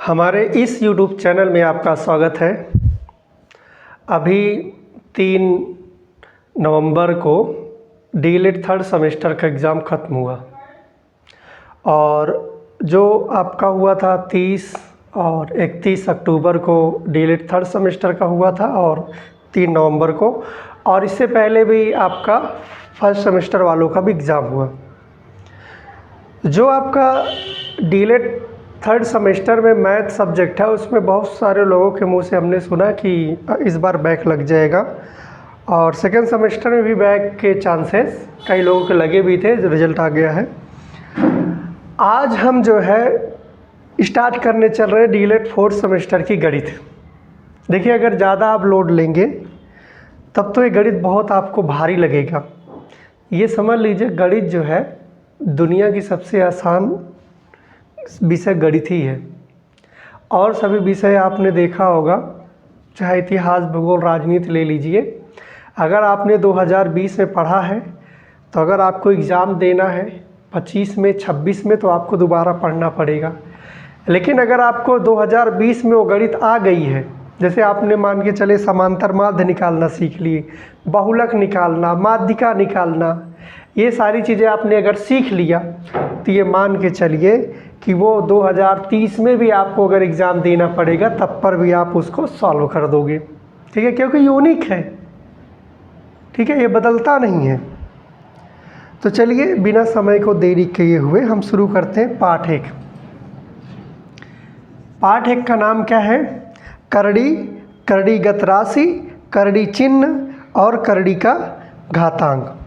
हमारे इस YouTube channel में आपका स्वागत है। अभी 3 नवंबर को डीएलएड थर्ड सेमेस्टर का एग्ज़ाम ख़त्म हुआ और जो आपका हुआ था 30 और 31 अक्टूबर को डीएलएड थर्ड सेमेस्टर का हुआ था और 3 नवंबर को, और इससे पहले भी आपका फर्स्ट सेमेस्टर वालों का भी एग्ज़ाम हुआ। जो आपका डीएलएड थर्ड सेमेस्टर में मैथ सब्जेक्ट है उसमें बहुत सारे लोगों के मुंह से हमने सुना कि इस बार बैक लग जाएगा, और सेकेंड सेमेस्टर में भी बैक के चांसेस कई लोगों के लगे भी थे। रिजल्ट आ गया है। आज हम जो है स्टार्ट करने चल रहे हैं डीएलएड फोर्थ सेमेस्टर की गणित। देखिए, अगर ज़्यादा आप लोड लेंगे तब तो ये गणित बहुत आपको भारी लगेगा। ये समझ लीजिए, गणित जो है दुनिया की सबसे आसान विषय गणित ही है। और सभी विषय आपने देखा होगा, चाहे इतिहास, भूगोल, राजनीति ले लीजिए। अगर आपने 2020 में पढ़ा है तो अगर आपको एग्ज़ाम देना है 25 में, 26 में, तो आपको दोबारा पढ़ना पड़ेगा। लेकिन अगर आपको 2020 में वो गणित आ गई है, जैसे आपने मान के चले समांतर माध्य निकालना सीख लिए, बहुलक निकालना, माध्यिका निकालना, ये सारी चीज़ें आपने अगर सीख लिया तो ये मान के चलिए कि वो 2030 में भी आपको अगर एग्ज़ाम देना पड़ेगा तब पर भी आप उसको सॉल्व कर दोगे। ठीक है, क्योंकि यूनिक है। ठीक है, ये बदलता नहीं है। तो चलिए, बिना समय को देरी किए हुए हम शुरू करते हैं पाठ 1। पाठ 1 का नाम क्या है? करड़ी, करड़ीगत राशि, करड़ी चिन्ह और करड़ी का घातांक।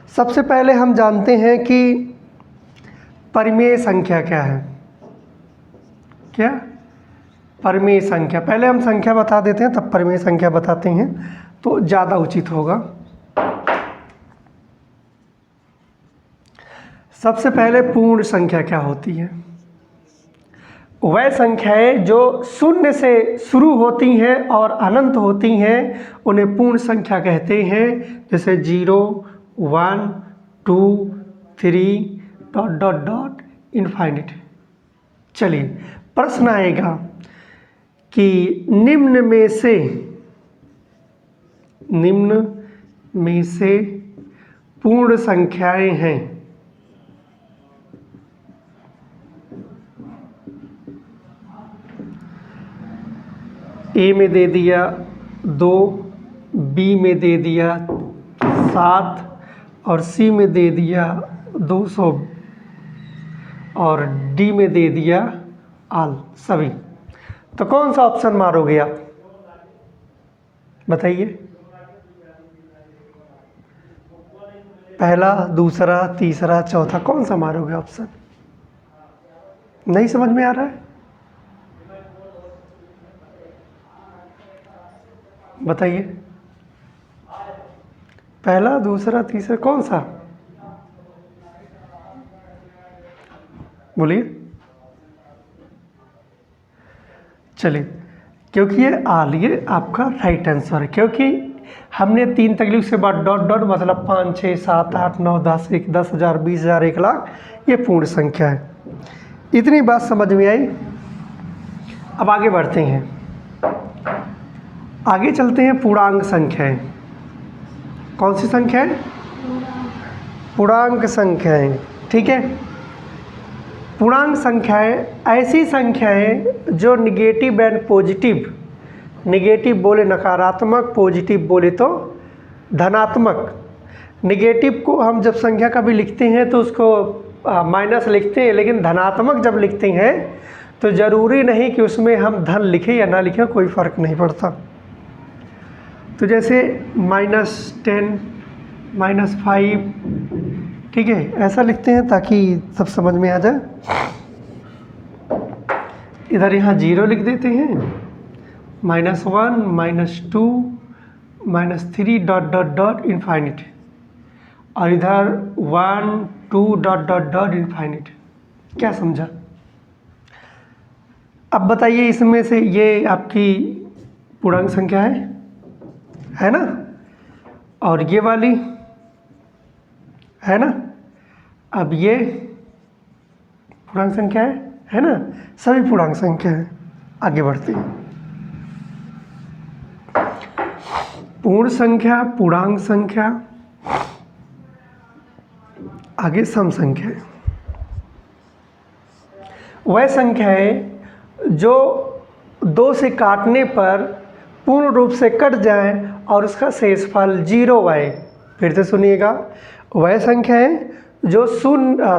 सबसे पहले हम जानते हैं कि परिमेय संख्या क्या है। क्या? परिमेय संख्या। पहले हम संख्या बता देते हैं तब परिमेय संख्या बताते हैं तो ज़्यादा उचित होगा। सबसे पहले पूर्ण संख्या क्या होती है? वह संख्याएं जो शून्य से शुरू होती हैं और अनंत होती हैं उन्हें पूर्ण संख्या कहते हैं। जैसे 0, 1, 2, 3 ... इनफाइनिट। चलिए, प्रश्न आएगा कि निम्न में से पूर्ण संख्याएं हैं। ए में दे दिया 2, बी में दे दिया 7 और सी में दे दिया 200 और डी में दे दिया आल सभी। तो कौन सा ऑप्शन मारोगे आप? बताइए। पहला, दूसरा, तीसरा, चौथा, कौन सा मारोगे ऑप्शन? नहीं समझ में आ रहा है? बताइए। पहला, दूसरा, तीसरा, कौन सा? बोलिए। चलिए, क्योंकि ये आल, ये आपका राइट आंसर है। क्योंकि हमने 3 तकलीफ से बाद डॉट डॉट मतलब 5, 6, 7, 8, 9, 10, 1, 10,000, 20,000, 1 लाख, ये पूर्ण संख्या है। इतनी बात समझ में आई। अब आगे बढ़ते हैं। आगे चलते हैं पूर्णांक संख्याएं। कौन सी संख्याएं? पूर्णांक संख्याएं। ठीक है। पूर्णांक संख्याएं ऐसी संख्याएं जो निगेटिव एंड पॉजिटिव, निगेटिव बोले नकारात्मक, पॉजिटिव बोले तो धनात्मक। निगेटिव को हम जब संख्या कभी लिखते हैं तो उसको माइनस लिखते हैं, लेकिन धनात्मक जब लिखते हैं तो ज़रूरी नहीं कि उसमें हम धन लिखें या ना लिखें, कोई फ़र्क नहीं पड़ता। तो जैसे -10, -5, ठीक है, ऐसा लिखते हैं ताकि सब समझ में आ जाए। इधर यहाँ 0 लिख देते हैं, -1, -2, -3 ... इनफाइनिट, और इधर 1, 2 ... इनफाइनिट। क्या समझा? अब बताइए, इसमें से ये आपकी पूर्णांक संख्या है ना? और ये वाली है ना? अब ये पूर्णांक संख्या है ना, सभी पूर्णांक संख्या है। आगे बढ़ते हैं। पूर्ण संख्या, पूर्णांक संख्या, आगे सम संख्या है। वह संख्या है जो 2 से काटने पर पूर्ण रूप से कट जाए और उसका शेषफल 0 आए। फिर से सुनिएगा, वह संख्या है जो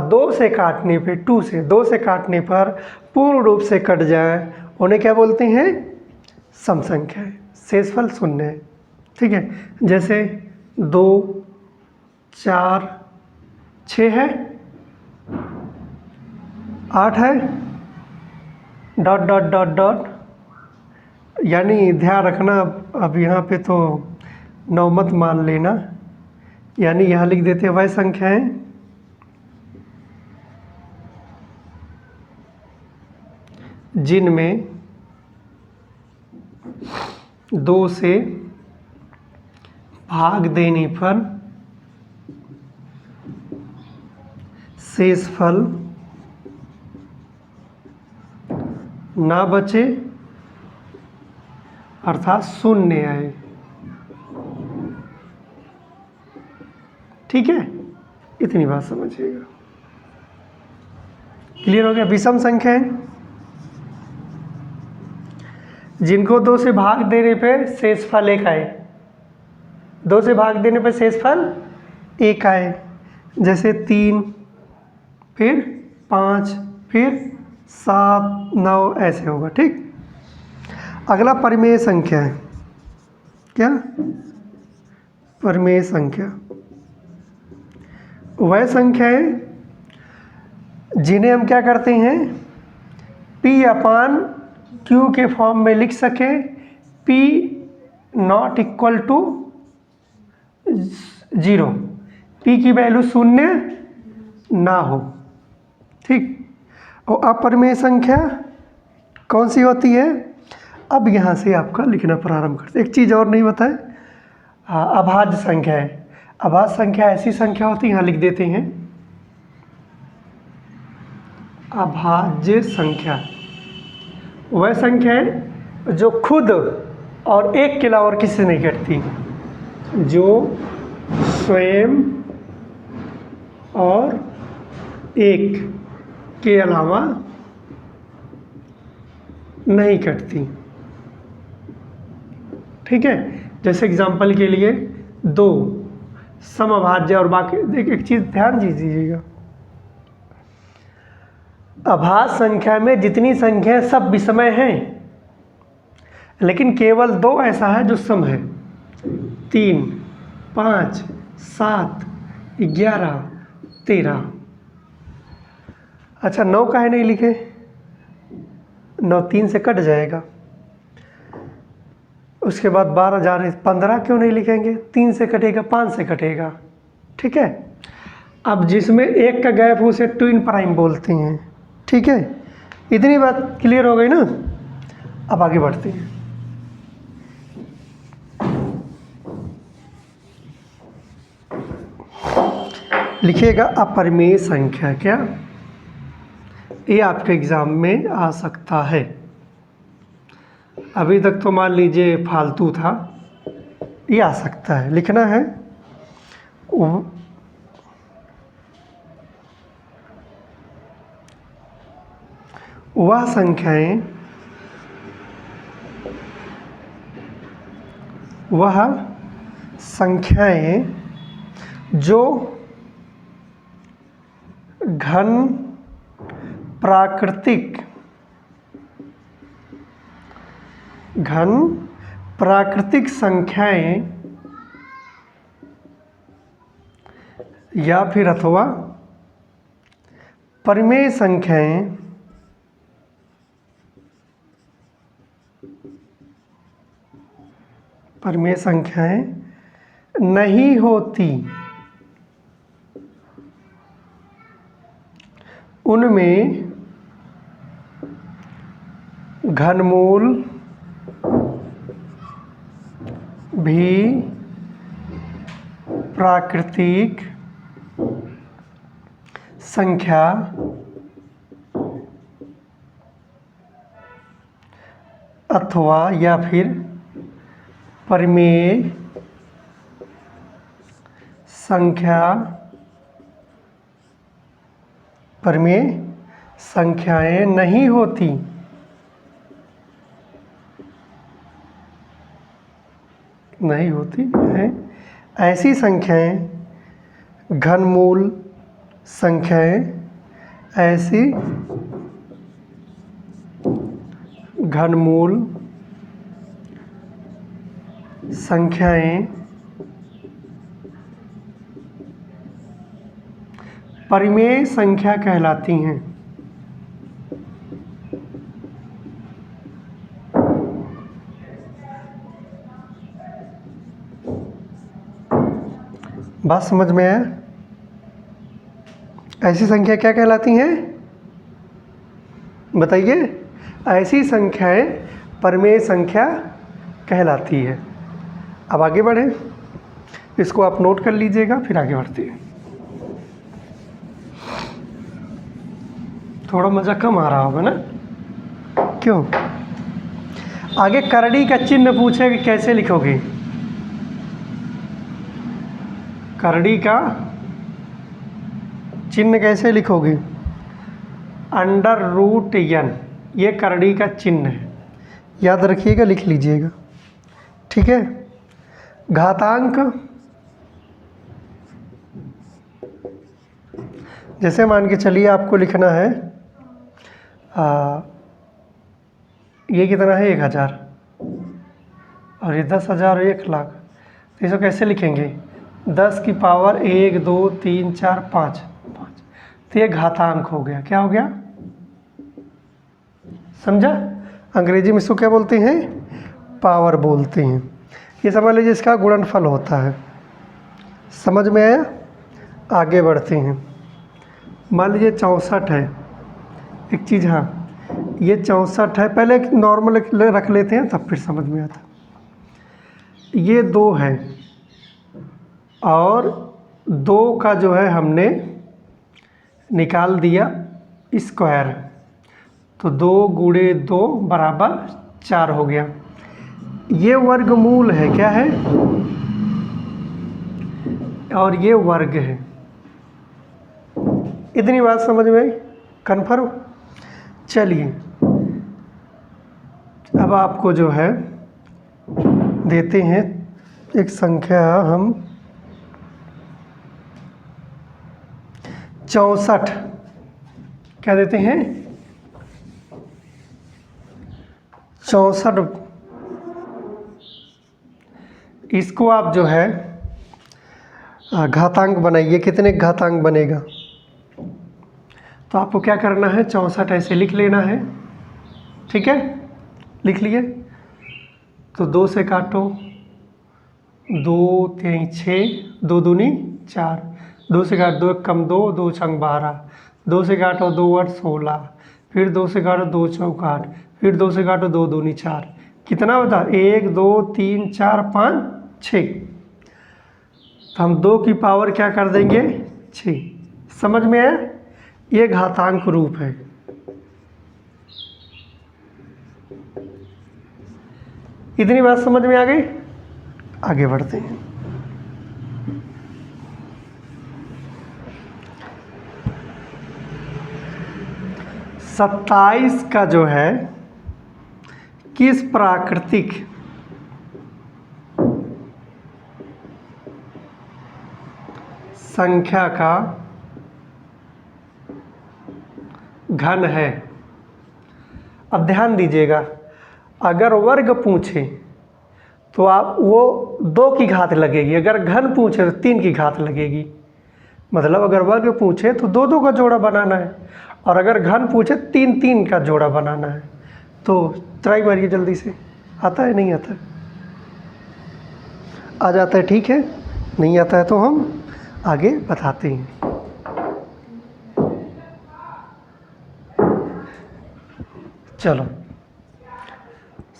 2 से काटने पे 2 से काटने पर पूर्ण रूप से कट जाए, उन्हें क्या बोलते हैं? सम संख्या है, शेषफल 0 है। ठीक है, जैसे 2, 4, 6 है, 8 है, डॉट डॉट डॉट डॉट, यानी ध्यान रखना, अब यहाँ पे तो 9 मत मान लेना, यानी यहाँ लिख देते हैं वह संख्याएं जिनमें 2 से भाग देने पर शेषफल ना बचे अर्थात 0 आए। ठीक है, इतनी बात समझिएगा। क्लियर हो गया? विषम संख्या है जिनको 2 से भाग देने पे शेषफल 1 आए। 2 से भाग देने पे शेषफल 1 आए, जैसे 3, फिर 5, फिर 7, 9, ऐसे होगा। ठीक, अगला परिमेय संख्या है। क्या? परिमेय संख्या वह संख्या है जिन्हें हम क्या करते हैं? P/Q के फॉर्म में लिख सके। P not equal to 0, P की वैल्यू 0 ना हो। ठीक, और अपरिमेय संख्या कौन सी होती है? अब यहाँ से आपका लिखना प्रारंभ करते। एक चीज़ और नहीं बताए, अभाज्य संख्या है। अभाज्य संख्या ऐसी संख्या होती है, यहाँ लिख देते हैं। अभाज्य संख्या वह संख्या है जो खुद और 1 के अलावा और किसी से नहीं घटती, जो स्वयं और 1 के अलावा नहीं कटती। ठीक है, जैसे एग्जांपल के लिए 2 समअभाज्य और बाकी। एक चीज़ ध्यान दीजिएगा, अभाज्य संख्या में जितनी संख्या सब विषमय हैं, लेकिन केवल 2 ऐसा है जो सम है। 3, 5, 7, 11, 13। अच्छा, 9 काहे नहीं लिखे? 9 3 से कट जाएगा। उसके बाद 12 जा रहे, 15 क्यों नहीं लिखेंगे? 3 से कटेगा, 5 से कटेगा। ठीक है, अब जिसमें 1 का गैप हो उसे ट्विन प्राइम बोलते हैं। ठीक है, इतनी बात क्लियर हो गई ना? अब आगे बढ़ते हैं। लिखिएगा अपरिमेय संख्या। क्या? ये आपके एग्जाम में आ सकता है। अभी तक तो मान लीजिए फालतू था, ये आ सकता है। लिखना है वह संख्याएं जो घन प्राकृतिक संख्याएं या फिर अथवा परिमेय संख्याएं नहीं होती, उनमें घनमूल भी प्राकृतिक संख्या अथवा या फिर परिमेय संख्याएं नहीं होती। हैं ऐसी संख्याएं घनमूल संख्याएं, ऐसी घनमूल संख्याएं परिमेय संख्या कहलाती हैं। बात समझ में आया? ऐसी संख्या क्या कहलाती हैं बताइए? ऐसी संख्याएं परिमेय संख्या कहलाती है। अब आगे बढ़ें, इसको आप नोट कर लीजिएगा, फिर आगे बढ़ते हैं। थोड़ा मज़ा कम आ रहा होगा ना? क्यों? आगे करड़ी का चिन्ह पूछे कि कैसे लिखोगे? करड़ी का चिन्ह कैसे लिखोगे? √n, ये करड़ी का चिन्ह है, याद रखिएगा, लिख लीजिएगा, ठीक है। घातांक, जैसे मान के चलिए आपको लिखना है ये कितना है 1000 और ये 10,000 और 1,00,000, तो इसको कैसे लिखेंगे? 10 की पावर 1 2 3 4 5, तो ये घातांक हो गया। क्या हो गया? समझा? अंग्रेजी में इसको क्या बोलते हैं? पावर बोलते हैं। ये समझ लीजिए इसका गुणनफल होता है। समझ में आया? आगे बढ़ते हैं। मान लीजिए 64 है, एक चीज़, हाँ ये 64 है, पहले नॉर्मल रख लेते हैं तब फिर समझ में आता। ये 2 है और 2 का जो है हमने निकाल दिया स्क्वायर, तो 2 गुणे 2 बराबर 4 हो गया। ये वर्गमूल है, क्या है? और ये वर्ग है। इतनी बात समझ में आई? कन्फर्म? चलिए अब आपको जो है देते हैं एक संख्या, हम 64 क्या देते हैं? 64। इसको आप जो है घातांक बनाइए। कितने घातांक बनेगा? तो आपको क्या करना है? 64 ऐसे लिख लेना है, ठीक है? लिख लिए? तो 2 से काटो, 2 3 6, 2 दूनी 4, 2 से काटो 2 1 कम 2, 2 छंग 12, 2 से काटो 2 8 16, फिर 2 से काटो 2 चौक 8, फिर 2 से काटो 2 दूनी 4। कितना बता? 1 2 3 4 5 6। तो हम 2 की पावर क्या कर देंगे? 6। समझ में आया? ये घातांक रूप है। इतनी बात समझ में आ गई? आगे बढ़ते हैं। सत्ताईस का जो है किस प्राकृतिक संख्या का घन है? अब ध्यान दीजिएगा, अगर वर्ग पूछे तो आप वो 2 की घात लगेगी, अगर घन पूछे तो 3 की घात लगेगी। मतलब अगर वर्ग पूछे तो 2 2 का जोड़ा बनाना है, और अगर घन पूछे 3 3 का जोड़ा बनाना है। तो ट्राई मारिए जल्दी से। आता है? नहीं आता? आ जाता है, ठीक है। नहीं आता है तो हम आगे बताते हैं। चलो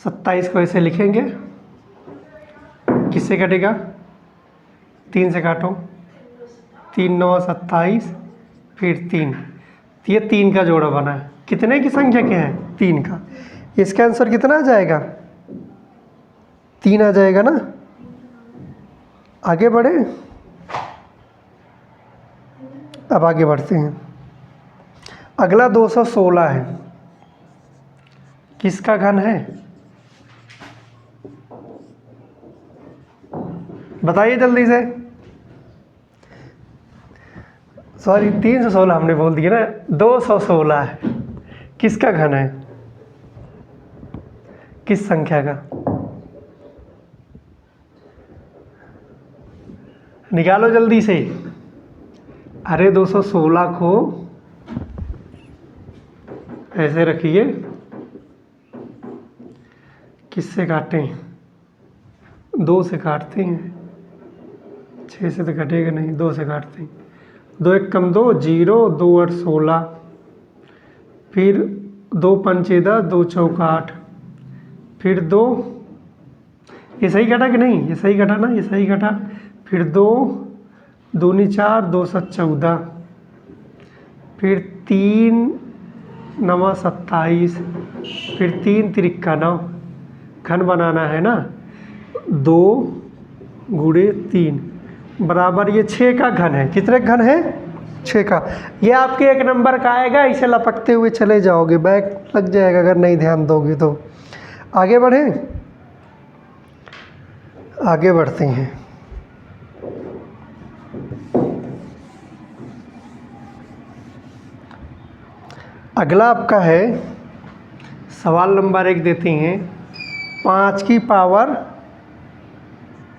27 को ऐसे लिखेंगे। किससे कटेगा? 3 से काटो, 3 9 27, फिर 3, तो ये 3 का जोड़ा बना है। कितने की संख्या क्या है? 3 का। इसका आंसर कितना आ जाएगा? 3 आ जाएगा ना। आगे बढ़े, अब आगे बढ़ते हैं। अगला 216 है, किसका घन है? बताइए जल्दी से। सॉरी 316 हमने बोल दिया ना, 216 है, किसका घन है? किस संख्या का? निकालो जल्दी से। अरे 216 को ऐसे रखिए, किससे काटें? 2 से काटते हैं, 6 से तो कटेगा नहीं, 2 से काटते हैं। 2 1 कम 2 0, 2 8 16, फिर 2 5 10, 2 चौका 8, फिर 2, ये सही कटा कि नहीं? ये सही कटा ना, ये सही कटा। फिर 2 दूनी 4, 2 7 14, फिर 3 9 27, फिर 3 3 9। घन बनाना है ना, 2 गुणे 3 बराबर ये 6 का घन है। कितने घन है? 6 का। ये आपके 1 नंबर का आएगा, इसे लपकते हुए चले जाओगे, बैक लग जाएगा अगर नहीं ध्यान दोगे तो। आगे बढ़ें, आगे बढ़ते हैं। अगला आपका है सवाल नंबर 1 देते हैं, 5 की पावर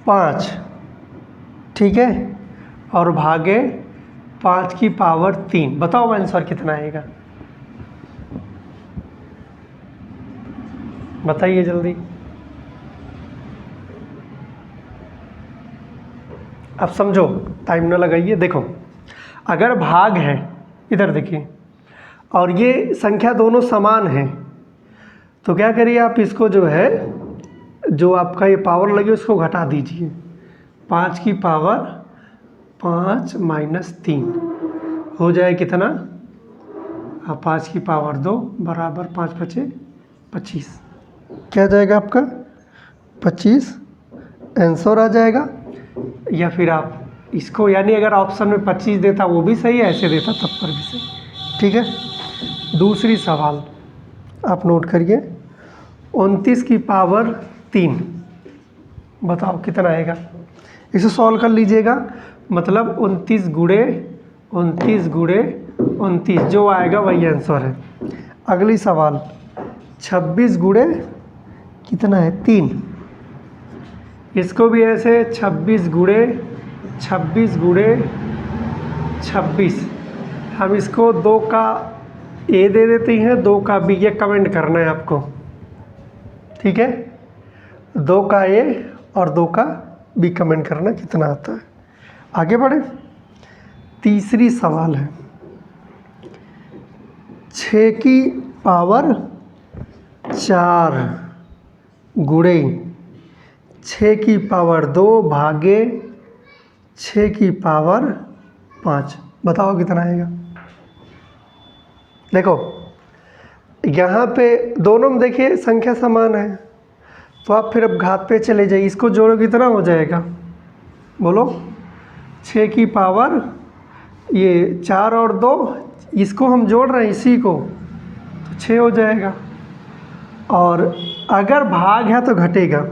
5, ठीक है, और भागे 5 की पावर 3। बताओ आंसर कितना आएगा? बताइए जल्दी। अब समझो, टाइम ना लगाइए। देखो, अगर भाग है, इधर देखिए, और ये संख्या दोनों समान है, तो क्या करिए आप इसको जो है, जो आपका ये पावर लगे उसको घटा दीजिए। 5 की पावर 5 माइनस 3 हो जाए कितना? 5 की पावर 2 बराबर 5 5 25। क्या जाएगा आपका? 25 आंसर आ जाएगा। या फिर आप इसको, यानी अगर ऑप्शन में 25 देता वो भी सही है, ऐसे देता तब पर भी सही। ठीक है, दूसरी सवाल आप नोट करिए, 29 की पावर 3, बताओ कितना आएगा? इसे सॉल्व कर लीजिएगा, मतलब 29 गुणे 29 गुणे 29, जो आएगा वही आंसर है। अगली सवाल 26 गुणे कितना है? 3, इसको भी ऐसे 26 गुणे 26 गुणे 26, हम इसको 2 का ए दे देते हैं, 2 का बी, ये कमेंट करना है आपको, ठीक है? 2 का ए और 2 का बी कमेंट करना कितना आता है। आगे बढ़े, तीसरी सवाल है, 6 की पावर 4 गुणे 6 की पावर 2 भागे 6 की पावर 5। बताओ कितना आएगा? देखो, यहाँ पे दोनों में देखिए संख्या समान है, तो आप फिर अब घात पे चले जाइए, इसको जोड़ो कितना हो जाएगा? बोलो। 6 की पावर ये 4 और 2, इसको हम जोड़ रहे हैं इसी को, तो 6 हो जाएगा। और अगर भाग है तो घटेगा,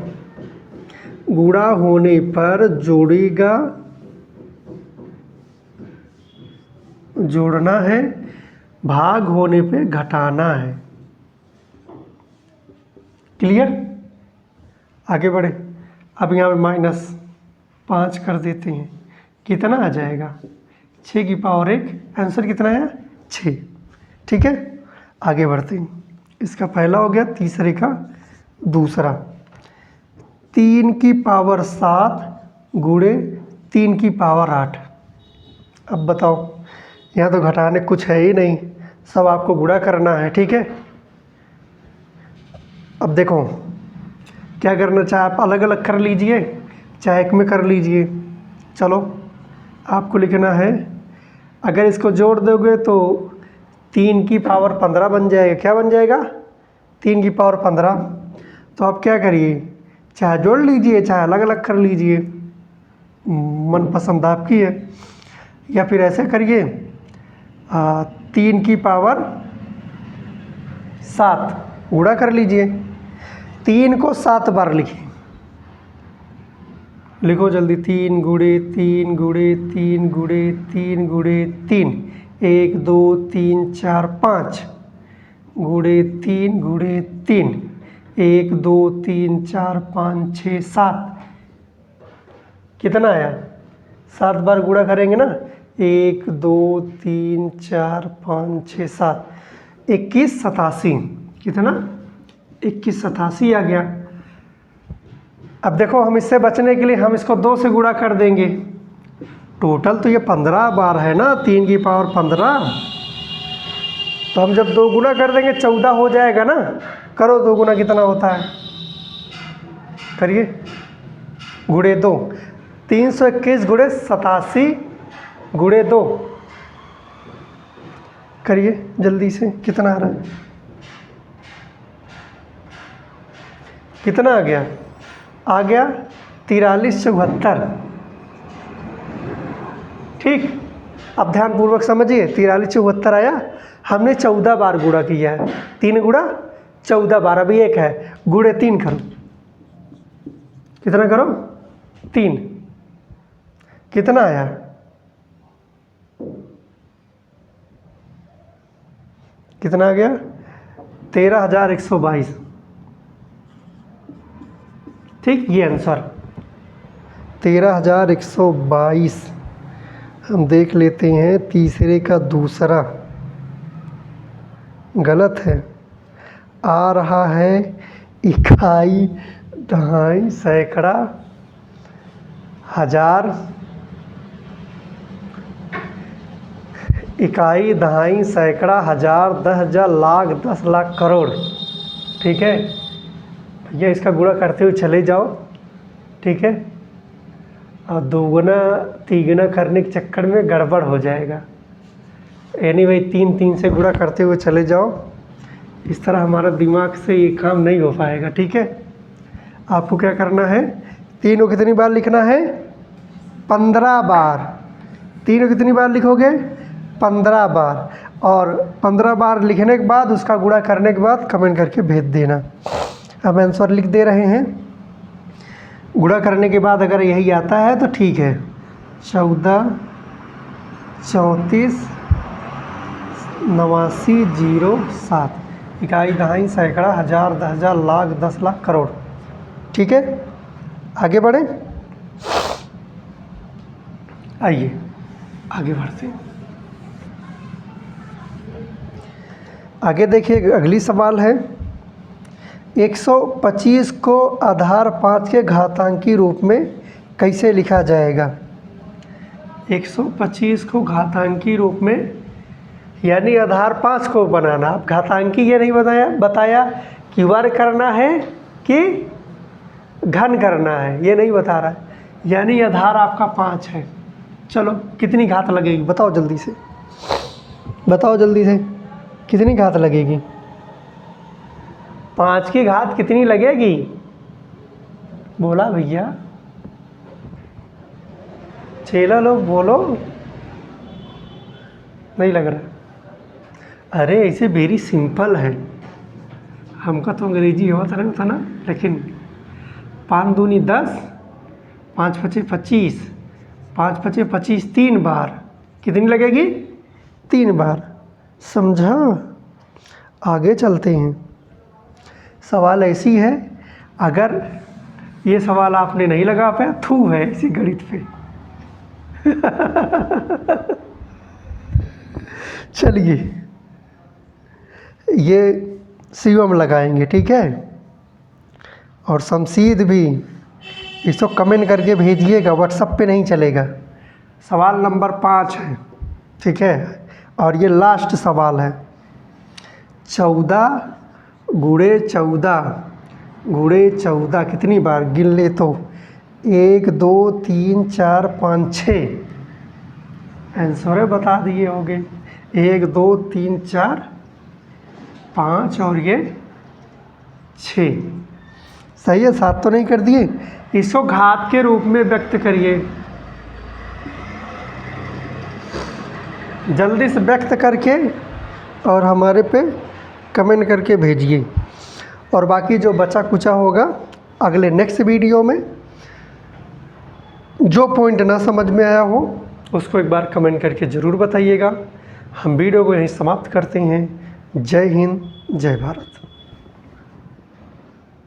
गुणा होने पर जोड़ेगा, जोड़ना है, भाग होने पे घटाना है। क्लियर? आगे बढ़े, अब यहाँ पे -5 कर देते हैं, कितना आ जाएगा? 6 की पावर 1, आंसर कितना है? 6। ठीक है, आगे बढ़ते हैं। इसका पहला हो गया, तीसरे का दूसरा, 3 की पावर 7 गुणे 3 की पावर 8। अब बताओ, यहाँ तो घटाने कुछ है ही नहीं, सब आपको गुणा करना है, ठीक है? अब देखो क्या करना, चाहे आप अलग अलग कर लीजिए, चाहे एक में कर लीजिए। चलो, आपको लिखना है, अगर इसको जोड़ दोगे तो 3 की पावर 15 बन जाएगा। क्या बन जाएगा? 3 की पावर 15। तो आप क्या करिए, चाहे जोड़ लीजिए चाहे अलग अलग कर लीजिए, मनपसंद आपकी है। या फिर ऐसे करिए 3 की पावर 7 गुणा कर लीजिए। 3 को 7 बार लिखिए, लिखो जल्दी। 3 गुणे 3 गुणे 3 गुणे 3 गुणे 3, 1 2 3 4 5 गुणे 3 गुणे 3, 1 2 3 4 5 6 7। कितना आया? 7 बार गुणा करेंगे ना, 1 2 3 4 5 6 7, 21 87। कितना? 21 87 आ गया। अब देखो हम इससे बचने के लिए हम इसको 2 से गुणा कर देंगे। टोटल तो ये 15 बार है ना, 3 की पावर 15। तो हम जब 2 गुणा कर देंगे 14 हो जाएगा ना। करो 2 गुणा कितना होता है, करिए। गुणे 2, 321 गुणे 87 गुणे 2, करिए जल्दी से। कितना आ रहा है? कितना आ गया? आ गया 4374। ठीक, अब ध्यानपूर्वक समझिए। 4374 आया, हमने 14 बार गुणा किया है। 3 गुणा 14 बार। अभी 1 है, गुणे 3 करो। कितना करो? 3। कितना आया? कितना आ गया? 13,122। ठीक, ये आंसर 13,122। हम देख लेते हैं तीसरे का दूसरा। गलत है, आ रहा है इकाई, दहाई, सैकड़ा, हजार। इकाई, दहाई, सैकड़ा, हजार, 10,000, लाख, 10 लाख, करोड़। ठीक है भैया, इसका गुणा करते हुए चले जाओ। ठीक है, और 2 गुना 3 गुना करने के चक्कर में गड़बड़ हो जाएगा। एनीवे 3 से गुणा करते हुए चले जाओ। इस तरह हमारा दिमाग से ये काम नहीं हो पाएगा। ठीक है, आपको क्या करना है, 3 को कितनी बार लिखना है? 15 बार। 3 को कितनी बार लिखोगे? 15 बार। और 15 बार लिखने के बाद उसका गुणा करने के बाद कमेंट करके भेज देना। अब आंसर लिख दे रहे हैं। गुणा करने के बाद अगर यही आता है तो ठीक है। 14 34 89 07। इकाई, दहाई, सैकड़ा, हजार, 10,000, लाख, 10 लाख, करोड़। ठीक है, आगे बढ़ें। आइए आगे बढ़ते हैं। आगे देखिए, अगली सवाल है 125 को आधार 5 के घातांकी रूप में कैसे लिखा जाएगा? 125 को घातांकी रूप में, यानी आधार 5 को बनाना। अब घातांकी ये नहीं बताया कि वर्ग करना है कि घन करना है, ये नहीं बता रहा है। यानी आधार आपका 5 है। चलो, कितनी घात लगेगी बताओ जल्दी से, बताओ जल्दी से, कितनी घात लगेगी? 5 की घात कितनी लगेगी? बोला भैया, चेला लोग बोलो। नहीं लग रहा? अरे ऐसे वेरी सिंपल है। हमका तो अंग्रेजी होता ना, लेकिन 5 दूनी 10, 5 पचे 25, 5 पचे 25, 3 बार। कितनी लगेगी? 3 बार। समझा? आगे चलते हैं। सवाल ऐसी है, अगर ये सवाल आपने नहीं लगा पाया, थू है इसी गणित पे। चलिए, ये शिवम लगाएंगे। ठीक है, और शमशीद भी। इसको कमेंट करके भेजिएगा, व्हाट्सएप पे नहीं चलेगा। सवाल नंबर 5 है। ठीक है, और ये लास्ट सवाल है। 14 गुणे 14 गुणे 14 कितनी बार? गिन ले तो 1 2 3 4 5 6। आंसर बता दिए होंगे। 1 2 3 4 5 और ये 6। सही है, 7 तो नहीं कर दिए। इसको घात के रूप में व्यक्त करिए, जल्दी से व्यक्त करके और हमारे पे कमेंट करके भेजिए। और बाकी जो बचा कुचा होगा अगले नेक्स्ट वीडियो में, जो पॉइंट ना समझ में आया हो उसको एक बार कमेंट करके ज़रूर बताइएगा। हम वीडियो को यहीं समाप्त करते हैं। जय हिंद, जय भारत।